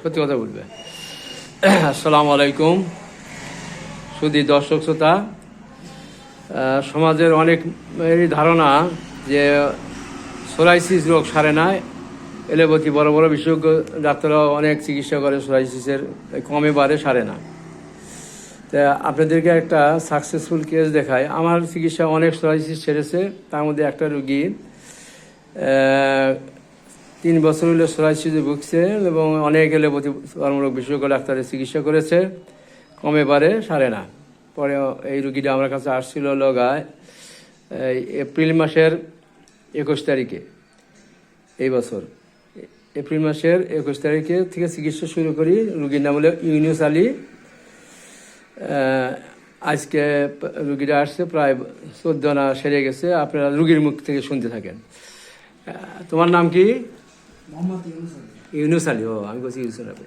সত্যি কথা বলবে। আসসালামু আলাইকুম শুধু দর্শক শ্রোতা, সমাজের অনেক ধারণা যে সোরাইসিস রোগ সারে না। এলোপ্যাথি বড় বড় বিশেষজ্ঞ ডাক্তাররাও অনেক চিকিৎসা করে, সোরাইসিসের কমে বাড়ে, সারে না। তা আপনাদেরকে একটা সাকসেসফুল কেস দেখায়। আমার চিকিৎসা অনেক সোরাইসিস সেরেছে। তার মধ্যে একটা রুগী 3 বছর হলে সোরাইসিসে ভুগছে এবং অনেক এলোপ্যাথি কর্মরোগ বিশেষজ্ঞ ডাক্তারের চিকিৎসা করেছে, কমে বাড়ে, সারে না। পরে এই রুগীটা আমার কাছে আসছিল লগায় এপ্রিল মাসের 21 তারিখে, এই বছর এপ্রিল মাসের 21 তারিখে থেকে চিকিৎসা শুরু করি। রুগীর নাম হলো ইউনুস আলী। আজকে রুগীরা আসছে, প্রায় 14 আনা সেরে গেছে। আপনারা রুগীর মুখ থেকে শুনতে থাকেন। তোমার নাম কি? ইউনুস আলী। ও, আমি বলছি ইউনুস আলী।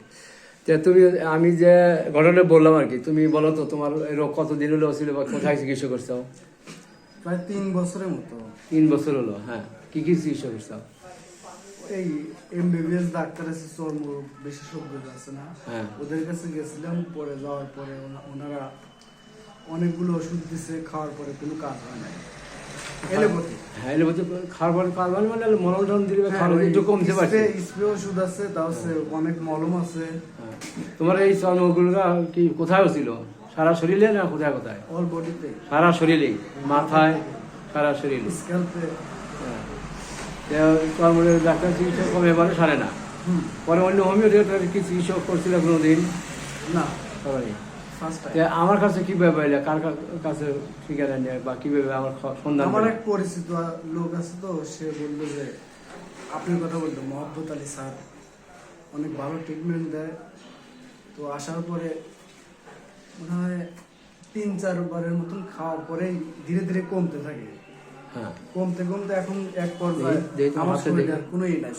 তুমি, আমি যে ঘটনা বললাম আর কি, তুমি বলো তো তোমার রোগ কতদিন হলো ছিল বা কোথায় চিকিৎসা করছো? প্রায় 3 বছরের মতো। 3 বছর হলো। হ্যাঁ, কি কি চিকিৎসা করছো? এই এমবিবিএস ডাক্তার আছে, চর্ম বিশেষজ্ঞ আছে না, হ্যাঁ, ওদের কাছে গেছিলাম। পরে যাওয়ার পরে ওনারা অনেকগুলো ওষুধ দিছে, খাওয়ার পরে কোনো কাজ হয় না। এলোপ্যাথি, হ্যাঁ, এলোপ্যাথি খাওয়ার পরে কাজ হয় মানে মলম টলম দিলে খাওয়ার একটু কমতে পারছে। স্প্রে ওষুধ আছে, তাও অনেক মলম আছে। তোমার এই চর্মগুলো কি কোথায় ছিল? সারা শরীরে না কোথায় কোথায়? অল বডিতে, সারা শরীরেই, মাথায়, সারা শরীরে। স্ক্যাল্পে। চর্মের ডাক্তার চিকিৎসা কমে এবারে সারে না। পরে অন্য হোমিওপ্যাথি কি চিকিৎসা করছিল কোনোদিন? না, সবাই। First time. আমার কাছে কিভাবে এলে, কার কাছে ঠিকানা নেয় বা কিভাবে আমার সন্ধান? আমার এক পরিচিত লোক আছে, তো সে বললো যে আপনার কথা বলতো, মোহাম্মদ আলী স্যার অনেক ভালো ট্রিটমেন্ট দেয়। তো আসার পরে মনে হয় 3-4 বারের মতন খাওয়ার পরেই ধীরে ধীরে কমতে থাকে। হ্যাঁ, কমতে কমতে এখন এক পর্যায়ে আমার শরীরে আর কোনো ই নাই।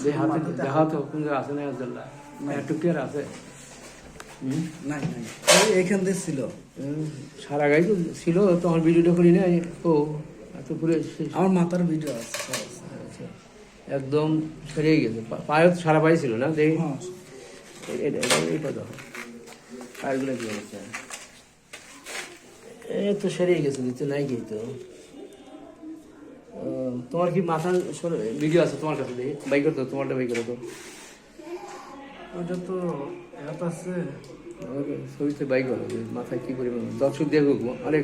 দেখা তো কোন জায়গায় আছে না? টুকিয়ার আছে? নাই নাই, এইখান থেকে ছিল। সারা গাই তো ছিল, তখন ভিডিওটা করি না। ও এত পুরো আমার মাথার ভিডিও আছে, আচ্ছা, একদম সেরে গেছে। পায়ে সারা পায়ে ছিল না? দেখি এইটা দেখো, পায়েরগুলো কি অবস্থা। এই তো সেরে গেছে, দিতে নাই গিয়ে তো। তোমার কি মাথার ভিডিও আছে তোমার কাছে? দেখি, বাই করতো, তোমারটা বাই করতো। ওটা তো অ্যাপ আছে, ছবিতে বাই করো মাথায় কি পরিমাণ। দর্শক দেখুক। অনেক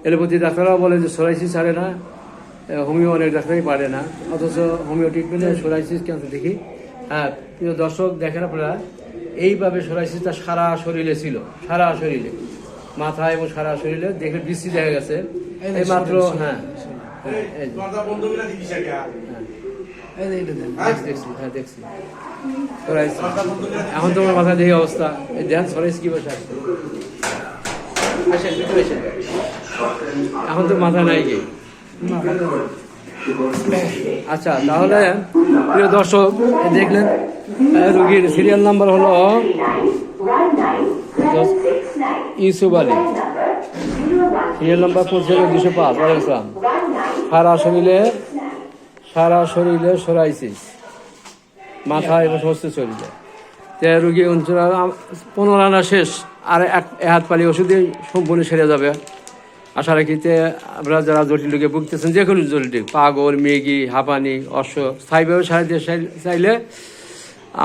এলোপ্যাথি ডাক্তাররাও বলে যে সোরাইসিস ছাড়ে না, হোমিও অনেক ডাক্তারই পারে না, অথচ হোমিও ট্রিটমেন্টে সোরাইসিস ক্যান্সার দেখি। হ্যাঁ, প্রিয় দর্শক দেখেন আপনারা, এইভাবে সোরাইসিসটা সারা শরীরে ছিল, সারা শরীরে, মাথায় এবং সারা শরীরে। দেখে বৃষ্টি দেখা গেছে এই মাত্র। হ্যাঁ, দেখছি, হ্যাঁ দেখছি। এখন তোমার মাথায় দেখি অবস্থা। এই দেন সরাইস কি বসে আসছে। এখন তো মাথা নাই কি? আচ্ছা, তাহলে প্রিয় দর্শক দেখলেন, রোগীর সিরিয়াল নাম্বার হলো ইউসুফ আলী, সিরিয়াল নাম্বার 205। ওয়ালাইকুম। সারা শরীরে সোরাইসিস, মাথা এবং সমস্ত শরীরে। রুগী 15 আনা শেষ, আর এক হাত পালি ওষুধে সম্পূর্ণ সেরে যাবে আশা রাখিতে। আমরা যারা জটিল রোগে ভুগতেছেন, যে কোনো জটিল, পাগল, মেগি, হাঁপানি, স্থায়ীভাবে সাহায্য চাইলে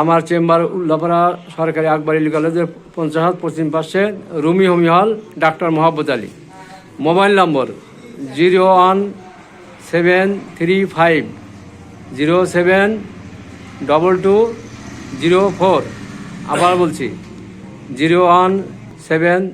আমার চেম্বার উল্লাপাড়া সরকারি আকবর আলী কলেজের 50 পশ্চিম পাশে, রুমি হোমি হল, ডাক্তার মোহাম্মদ আলী। মোবাইল নম্বর 01735072204। আবার বলছি 017